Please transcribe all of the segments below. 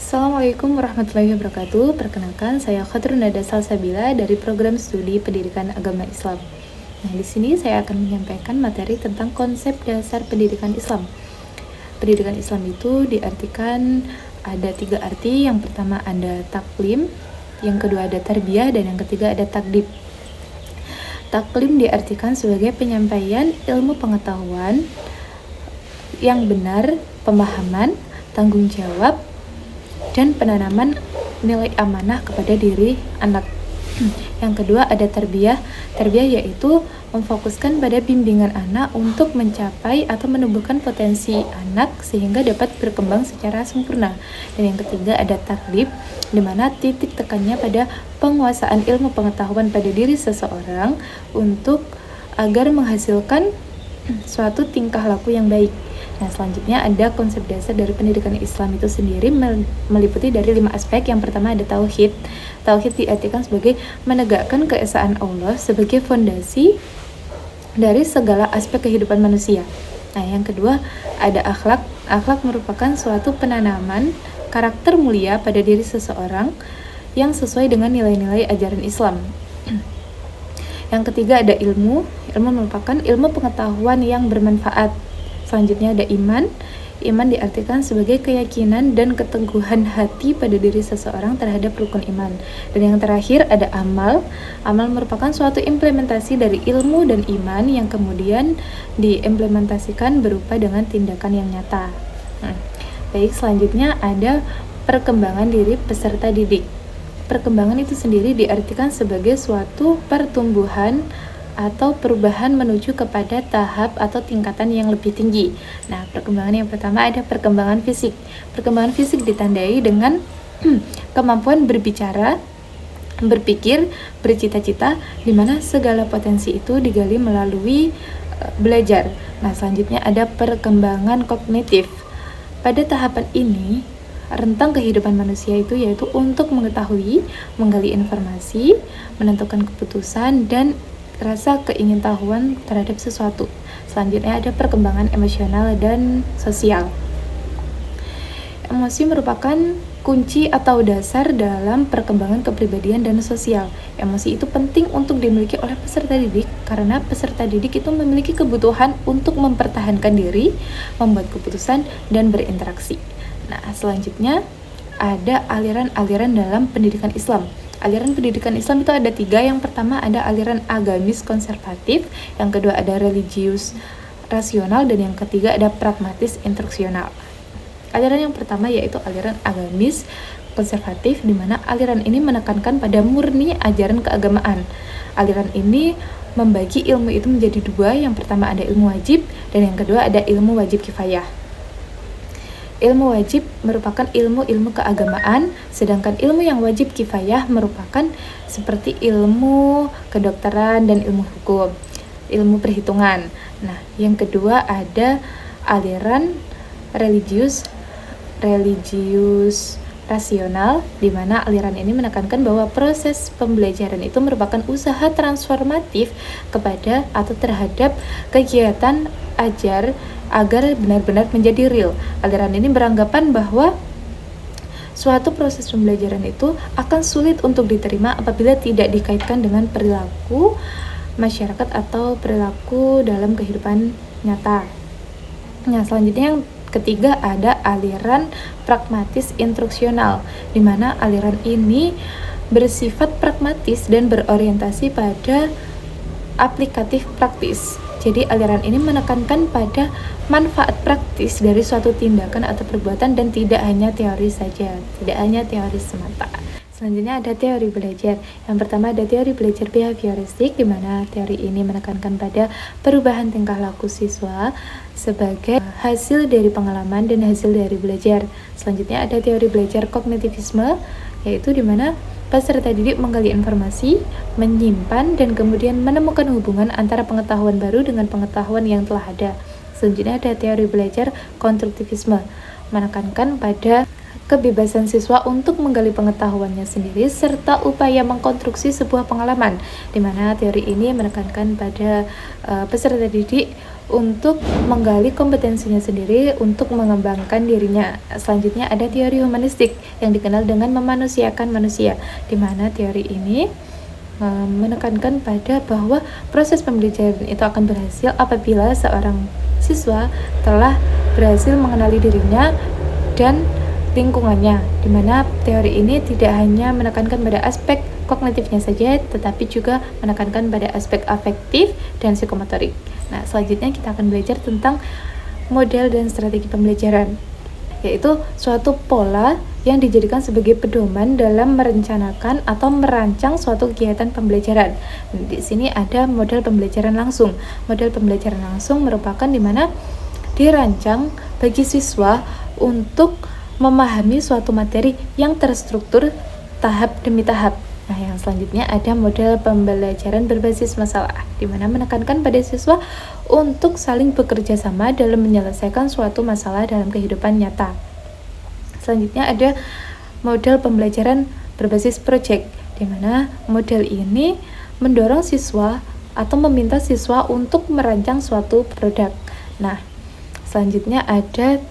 Assalamualaikum warahmatullahi wabarakatuh. Perkenalkan, saya Khatrun Nada Salsabila dari Program Studi Pendidikan Agama Islam. Nah, di sini saya akan menyampaikan materi tentang konsep dasar pendidikan Islam. Pendidikan Islam itu diartikan ada 3 arti. Yang pertama ada taklim, yang kedua ada tarbiyah, dan yang ketiga ada takdib. Taklim diartikan sebagai penyampaian ilmu pengetahuan yang benar, pemahaman, tanggung jawab, dan penanaman nilai amanah kepada diri anak. Yang kedua ada tarbiyah. Tarbiyah yaitu memfokuskan pada bimbingan anak untuk mencapai atau menumbuhkan potensi anak sehingga dapat berkembang secara sempurna. Dan yang ketiga ada takdib, di mana titik tekannya pada penguasaan ilmu pengetahuan pada diri seseorang untuk agar menghasilkan suatu tingkah laku yang baik. Nah, selanjutnya ada konsep dasar dari pendidikan Islam itu sendiri meliputi dari 5 aspek. Yang pertama ada tauhid. Tauhid diartikan sebagai menegakkan keesaan Allah sebagai fondasi dari segala aspek kehidupan manusia. Nah, yang kedua ada akhlak. Akhlak merupakan suatu penanaman karakter mulia pada diri seseorang yang sesuai dengan nilai-nilai ajaran Islam. Yang ketiga ada ilmu. Ilmu merupakan ilmu pengetahuan yang bermanfaat. Selanjutnya ada iman. Iman diartikan sebagai keyakinan dan keteguhan hati pada diri seseorang terhadap rukun iman. Dan yang terakhir ada amal. Amal merupakan suatu implementasi dari ilmu dan iman yang kemudian diimplementasikan berupa dengan tindakan yang nyata. Baik, selanjutnya ada perkembangan diri peserta didik. Perkembangan itu sendiri diartikan sebagai suatu pertumbuhan atau perubahan menuju kepada tahap atau tingkatan yang lebih tinggi. Nah, perkembangan yang pertama ada perkembangan fisik. Perkembangan fisik ditandai dengan kemampuan berbicara, berpikir, bercita-cita, di mana segala potensi itu digali melalui belajar. Nah, selanjutnya ada perkembangan kognitif. Pada tahapan ini, rentang kehidupan manusia itu yaitu untuk mengetahui, menggali informasi, menentukan keputusan, dan rasa keingintahuan terhadap sesuatu. Selanjutnya ada perkembangan emosional dan sosial. Emosi merupakan kunci atau dasar dalam perkembangan kepribadian dan sosial. Emosi itu penting untuk dimiliki oleh peserta didik karena peserta didik itu memiliki kebutuhan untuk mempertahankan diri, membuat keputusan, dan berinteraksi. Nah, selanjutnya ada aliran-aliran dalam pendidikan Islam. Aliran pendidikan Islam itu ada 3. Yang pertama ada aliran agamis konservatif, yang kedua ada religius rasional, dan yang ketiga ada pragmatis instruksional. Aliran yang pertama yaitu aliran agamis konservatif, di mana aliran ini menekankan pada murni ajaran keagamaan. Aliran ini membagi ilmu itu menjadi 2. Yang pertama ada ilmu wajib, dan yang kedua ada ilmu wajib kifayah. Ilmu wajib merupakan ilmu-ilmu keagamaan, sedangkan ilmu yang wajib kifayah merupakan seperti ilmu kedokteran dan ilmu hukum, ilmu perhitungan. Nah, yang kedua ada aliran religius rasional, di mana aliran ini menekankan bahwa proses pembelajaran itu merupakan usaha transformatif kepada atau terhadap kegiatan ajar agar benar-benar menjadi real. Aliran ini beranggapan bahwa suatu proses pembelajaran itu akan sulit untuk diterima apabila tidak dikaitkan dengan perilaku masyarakat atau perilaku dalam kehidupan nyata. Nah, selanjutnya yang ketiga ada aliran pragmatis instruksional, di mana aliran ini bersifat pragmatis dan berorientasi pada aplikatif praktis. Jadi aliran ini menekankan pada manfaat praktis dari suatu tindakan atau perbuatan dan tidak hanya teori saja, tidak hanya teori semata. Selanjutnya ada teori belajar. Yang pertama ada teori belajar behavioristik, di mana teori ini menekankan pada perubahan tingkah laku siswa sebagai hasil dari pengalaman dan hasil dari belajar. Selanjutnya ada teori belajar kognitivisme, yaitu di mana peserta didik menggali informasi, menyimpan, dan kemudian menemukan hubungan antara pengetahuan baru dengan pengetahuan yang telah ada. Selanjutnya ada teori belajar konstruktivisme, menekankan pada kebebasan siswa untuk menggali pengetahuannya sendiri serta upaya mengkonstruksi sebuah pengalaman, di mana teori ini menekankan pada peserta didik untuk menggali kompetensinya sendiri untuk mengembangkan dirinya. Selanjutnya ada teori humanistik yang dikenal dengan memanusiakan manusia, di mana teori ini menekankan pada bahwa proses pembelajaran itu akan berhasil apabila seorang siswa telah berhasil mengenali dirinya dan lingkungannya, di mana teori ini tidak hanya menekankan pada aspek kognitifnya saja, tetapi juga menekankan pada aspek afektif dan psikomotorik. Nah, selanjutnya kita akan belajar tentang model dan strategi pembelajaran, yaitu suatu pola yang dijadikan sebagai pedoman dalam merencanakan atau merancang suatu kegiatan pembelajaran. Di sini ada model pembelajaran langsung. Model pembelajaran langsung merupakan di mana dirancang bagi siswa untuk memahami suatu materi yang terstruktur tahap demi tahap. Nah, yang selanjutnya ada model pembelajaran berbasis masalah, di mana menekankan pada siswa untuk saling bekerja sama dalam menyelesaikan suatu masalah dalam kehidupan nyata. Selanjutnya ada model pembelajaran berbasis project, di mana model ini mendorong siswa atau meminta siswa untuk merancang suatu produk. Nah, selanjutnya ada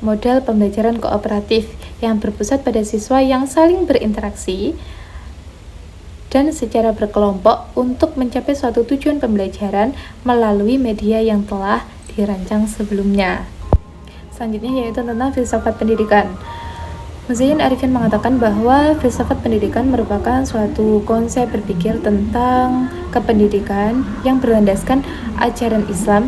model pembelajaran kooperatif yang berpusat pada siswa yang saling berinteraksi dan secara berkelompok untuk mencapai suatu tujuan pembelajaran melalui media yang telah dirancang sebelumnya. Selanjutnya yaitu tentang filsafat pendidikan. Muzayyid Arifin mengatakan bahwa filsafat pendidikan merupakan suatu konsep berpikir tentang kependidikan yang berlandaskan ajaran Islam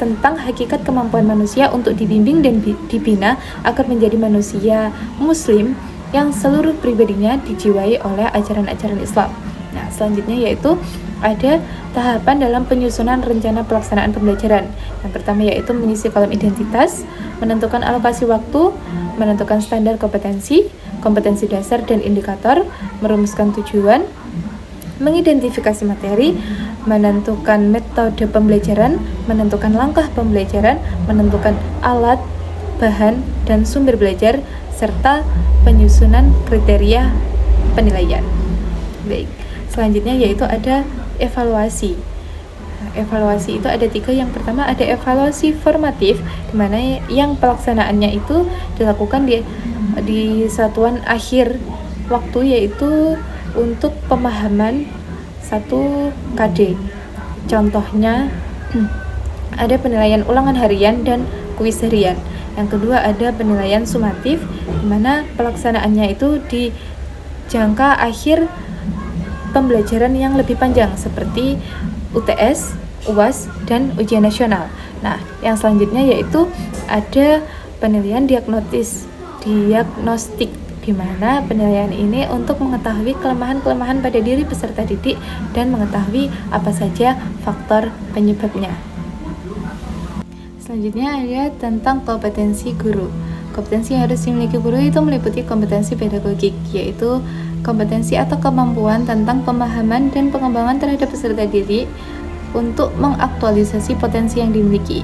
tentang hakikat kemampuan manusia untuk dibimbing dan dibina agar menjadi manusia muslim yang seluruh pribadinya dijiwai oleh ajaran-ajaran Islam. Nah, selanjutnya yaitu ada tahapan dalam penyusunan rencana pelaksanaan pembelajaran. Yang pertama yaitu mengisi kolom identitas, menentukan alokasi waktu, menentukan standar kompetensi, kompetensi dasar dan indikator, merumuskan tujuan, mengidentifikasi materi, menentukan metode pembelajaran, menentukan langkah pembelajaran, menentukan alat, bahan, dan sumber belajar, serta penyusunan kriteria penilaian. Baik, selanjutnya yaitu ada evaluasi. Evaluasi itu ada 3. Yang pertama ada evaluasi formatif, di mana yang pelaksanaannya itu dilakukan di satuan akhir waktu, yaitu untuk pemahaman 1 KD. Contohnya ada penilaian ulangan harian dan kuis harian. Yang kedua ada penilaian sumatif, di mana pelaksanaannya itu di jangka akhir pembelajaran yang lebih panjang seperti UTS, UAS, dan ujian nasional. Nah, yang selanjutnya yaitu ada penilaian diagnostik, di mana penilaian ini untuk mengetahui kelemahan-kelemahan pada diri peserta didik dan mengetahui apa saja faktor penyebabnya. Selanjutnya ada tentang kompetensi guru. Kompetensi yang harus dimiliki guru itu meliputi kompetensi pedagogik, yaitu kompetensi atau kemampuan tentang pemahaman dan pengembangan terhadap peserta didik untuk mengaktualisasi potensi yang dimiliki.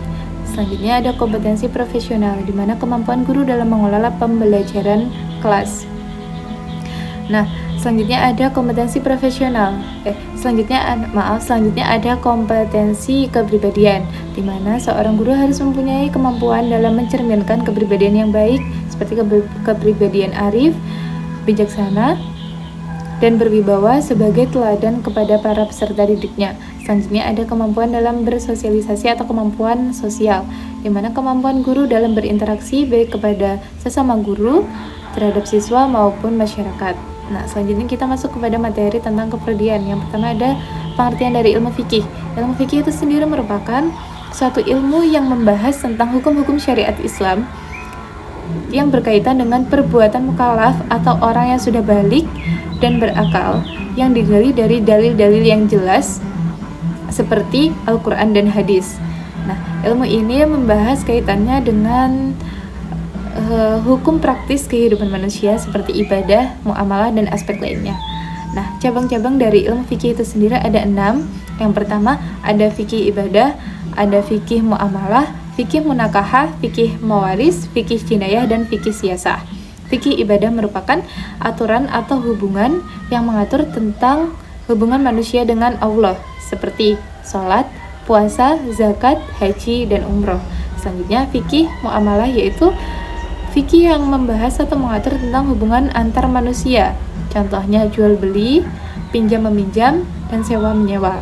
Selanjutnya ada kompetensi profesional, di mana kemampuan guru dalam mengelola pembelajaran kelas. Nah, selanjutnya ada kompetensi profesional. Selanjutnya ada kompetensi kepribadian, di mana seorang guru harus mempunyai kemampuan dalam mencerminkan kepribadian yang baik, seperti kepribadian arif, bijaksana, dan berwibawa sebagai teladan kepada para peserta didiknya. Selanjutnya ada kemampuan dalam bersosialisasi atau kemampuan sosial, di mana kemampuan guru dalam berinteraksi baik kepada sesama guru, terhadap siswa maupun masyarakat. Nah, selanjutnya kita masuk kepada materi tentang kepribadian. Yang pertama ada pengertian dari ilmu fikih. Ilmu fikih itu sendiri merupakan suatu ilmu yang membahas tentang hukum-hukum syariat Islam yang berkaitan dengan perbuatan mukallaf atau orang yang sudah balik dan berakal, yang digali dari dalil-dalil yang jelas seperti Al-Quran dan hadis. Nah, ilmu ini membahas kaitannya dengan hukum praktis kehidupan manusia seperti ibadah, muamalah, dan aspek lainnya. Nah, cabang-cabang dari ilmu fikih itu sendiri ada 6. Yang pertama ada fikih ibadah, ada fikih muamalah, fikih munakahah, fikih mawaris, fikih jinayah, dan fikih siyasah. Fikih ibadah merupakan aturan atau hubungan yang mengatur tentang hubungan manusia dengan Allah, seperti sholat, puasa, zakat, haji, dan umroh. Selanjutnya fikih muamalah, yaitu fikih yang membahas atau mengatur tentang hubungan antar manusia. Contohnya jual beli, pinjam meminjam, dan sewa menyewa.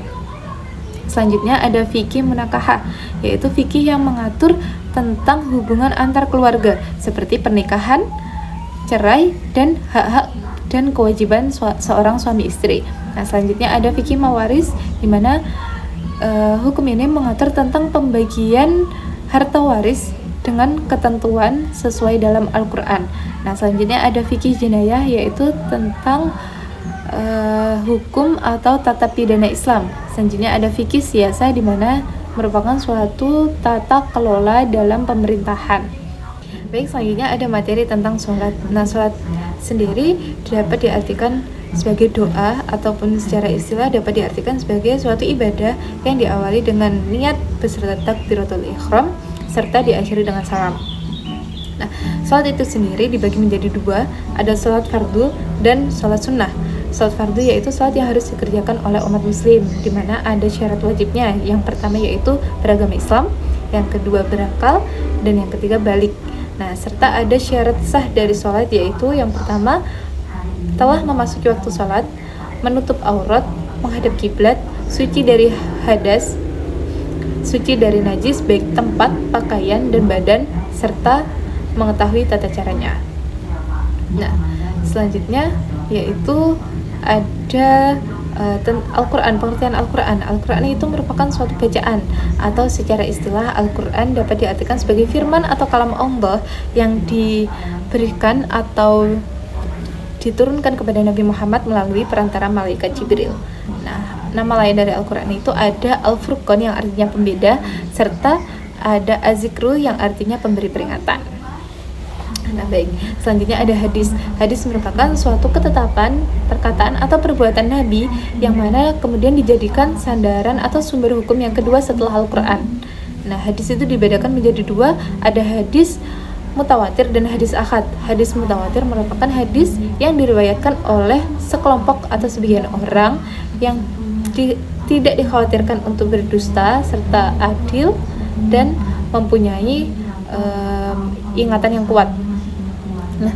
Selanjutnya ada fikih munakahah, yaitu fikih yang mengatur tentang hubungan antar keluarga seperti pernikahan, cerai, dan hak-hak dan kewajiban seorang suami istri. Nah, selanjutnya ada fikih mawaris, di mana hukum ini mengatur tentang pembagian harta waris dengan ketentuan sesuai dalam Al-Quran. Nah, selanjutnya ada fikih jinayah, yaitu tentang hukum atau tata pidana Islam. Selanjutnya ada fikih siasa, di mana merupakan suatu tata kelola dalam pemerintahan. Baik, selanjutnya ada materi tentang sholat. Nah, sholat sendiri dapat diartikan sebagai doa ataupun secara istilah dapat diartikan sebagai suatu ibadah yang diawali dengan niat beserta takbiratul ihram serta diakhiri dengan salam. Nah, sholat itu sendiri dibagi menjadi dua, ada sholat fardu dan sholat sunnah. Sholat fardu yaitu sholat yang harus dikerjakan oleh umat muslim, di mana ada syarat wajibnya. Yang pertama yaitu beragama Islam, yang kedua berakal, dan yang ketiga balik. Nah, serta ada syarat sah dari sholat, yaitu yang pertama telah memasuki waktu sholat, menutup aurat, menghadap kiblat, suci dari hadas, suci dari najis baik tempat, pakaian, dan badan, serta mengetahui tata caranya. Nah, selanjutnya yaitu ada Al-Quran, pengertian Al-Quran. Al-Quran itu merupakan suatu bacaan atau secara istilah Al-Quran dapat diartikan sebagai firman atau kalam Allah yang diberikan atau diturunkan kepada Nabi Muhammad melalui perantara malaikat Jibril. Nah, nama lain dari Al-Quran itu ada Al-Furqan yang artinya pembeda, serta ada Az-Zikru yang artinya pemberi peringatan. Nah, baik. Selanjutnya ada hadis. Hadis merupakan suatu ketetapan, perkataan atau perbuatan Nabi yang mana kemudian dijadikan sandaran atau sumber hukum yang kedua setelah Al-Quran. Nah, hadis itu dibedakan menjadi dua, ada hadis mutawatir dan hadis ahad. Hadis mutawatir merupakan hadis yang diriwayatkan oleh sekelompok atau sebagian orang yang tidak dikhawatirkan untuk berdusta serta adil dan mempunyai ingatan yang kuat. Nah,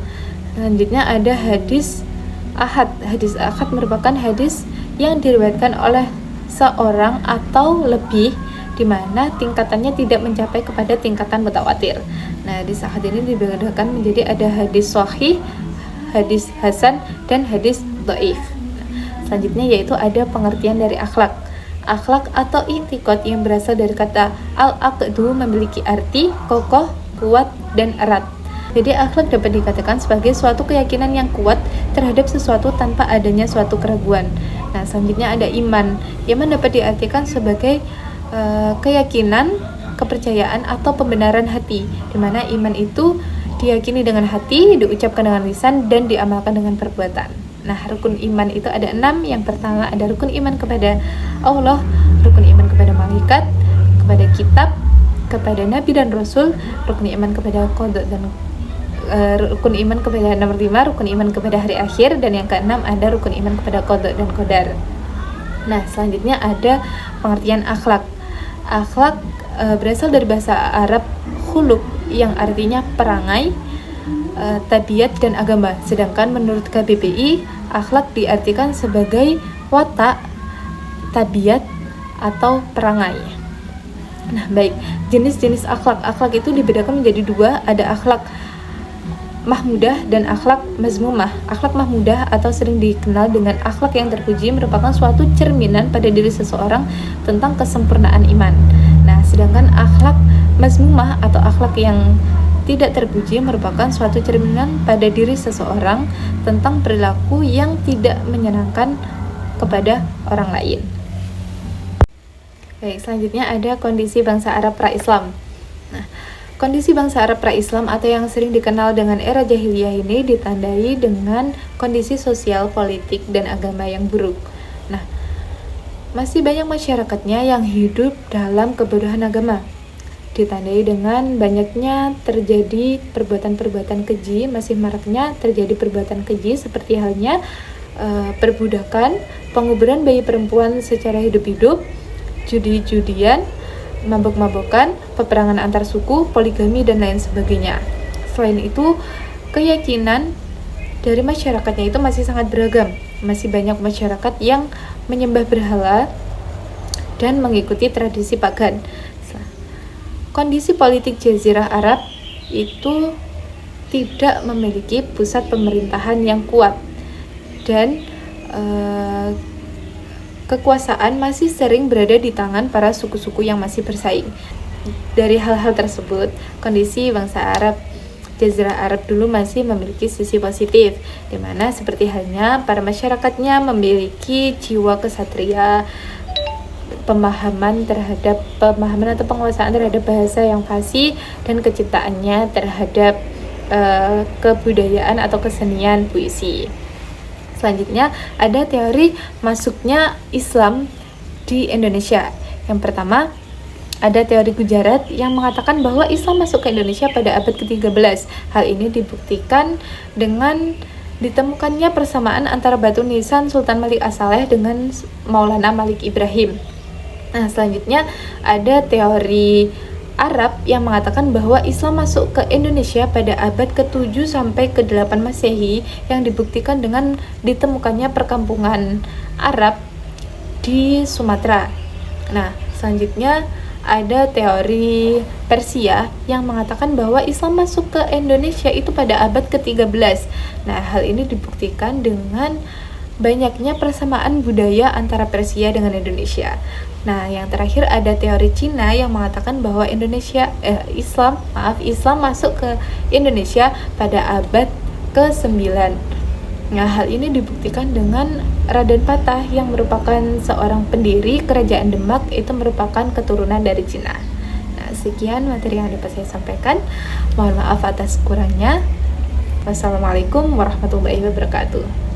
selanjutnya ada hadis ahad. Hadis ahad merupakan hadis yang diriwayatkan oleh seorang atau lebih, di mana tingkatannya tidak mencapai kepada tingkatan mutawatir. Nah, hadis ahad ini dibedakan menjadi ada hadis sahih, hadis hasan, dan hadis dhaif. Selanjutnya yaitu ada pengertian dari akhlak. Akhlak atau i'tiqad yang berasal dari kata al-aqdu memiliki arti kokoh, kuat, dan erat. Jadi akhlak dapat dikatakan sebagai suatu keyakinan yang kuat terhadap sesuatu tanpa adanya suatu keraguan. Nah, selanjutnya ada iman. Iman dapat diartikan sebagai keyakinan, kepercayaan atau pembenaran hati, di mana iman itu diyakini dengan hati, diucapkan dengan lisan, dan diamalkan dengan perbuatan. Nah, rukun iman itu ada 6. Yang pertama ada rukun iman kepada Allah, rukun iman kepada malaikat, kepada kitab, kepada nabi dan rasul, rukun iman kepada qada dan rukun iman kepada nomor 5, rukun iman kepada hari akhir, dan yang keenam ada rukun iman kepada qada dan qadar. Nah, selanjutnya ada pengertian akhlak. Akhlak berasal dari bahasa Arab khuluq yang artinya perangai, tabiat, dan agama. Sedangkan menurut KBBI, akhlak diartikan sebagai watak, tabiat, atau perangai. Nah, baik. Jenis-jenis akhlak. Akhlak itu dibedakan menjadi dua, ada akhlak mahmudah dan akhlak mazmumah. Akhlak mahmudah atau sering dikenal dengan akhlak yang terpuji merupakan suatu cerminan pada diri seseorang tentang kesempurnaan iman. Nah, sedangkan akhlak mazmumah atau akhlak yang tidak terpuji merupakan suatu cerminan pada diri seseorang tentang perilaku yang tidak menyenangkan kepada orang lain. Baik, selanjutnya ada kondisi bangsa Arab pra-Islam. Nah, kondisi bangsa Arab pra-Islam atau yang sering dikenal dengan era jahiliyah ini ditandai dengan kondisi sosial, politik, dan agama yang buruk. Nah, masih banyak masyarakatnya yang hidup dalam kebodohan agama. Ditandai dengan banyaknya terjadi perbuatan-perbuatan keji, masih maraknya terjadi perbuatan keji seperti halnya perbudakan, penguburan bayi perempuan secara hidup-hidup, judi-judian, mabuk-mabukan, peperangan antar suku, poligami, dan lain sebagainya. Selain itu, keyakinan dari masyarakatnya itu masih sangat beragam. Masih banyak masyarakat yang menyembah berhala dan mengikuti tradisi pagan. Kondisi politik Jazirah Arab itu tidak memiliki pusat pemerintahan yang kuat, dan kekuasaan masih sering berada di tangan para suku-suku yang masih bersaing. Dari hal-hal tersebut, kondisi bangsa Arab Jazirah Arab dulu masih memiliki sisi positif, di mana seperti halnya para masyarakatnya memiliki jiwa kesatria, pemahaman atau penguasaan terhadap bahasa yang fasih, dan kecintaannya terhadap kebudayaan atau kesenian puisi. Selanjutnya ada teori masuknya Islam di Indonesia. Yang pertama, ada teori Gujarat yang mengatakan bahwa Islam masuk ke Indonesia pada abad ke-13. Hal ini dibuktikan dengan ditemukannya persamaan antara batu nisan Sultan Malik As-Saleh dengan Maulana Malik Ibrahim. Nah, selanjutnya ada teori Arab yang mengatakan bahwa Islam masuk ke Indonesia pada abad ke-7 sampai ke-8 Masehi, yang dibuktikan dengan ditemukannya perkampungan Arab di Sumatera. Nah, selanjutnya ada teori Persia yang mengatakan bahwa Islam masuk ke Indonesia itu pada abad ke-13. Nah, hal ini dibuktikan dengan banyaknya persamaan budaya antara Persia dengan Indonesia. Nah, yang terakhir ada teori Cina yang mengatakan bahwa Islam masuk ke Indonesia pada abad ke-9. Nah, hal ini dibuktikan dengan Raden Patah yang merupakan seorang pendiri kerajaan Demak, itu merupakan keturunan dari Cina. Nah, sekian materi yang dapat saya sampaikan. Mohon maaf atas kurangnya. Wassalamualaikum warahmatullahi wabarakatuh.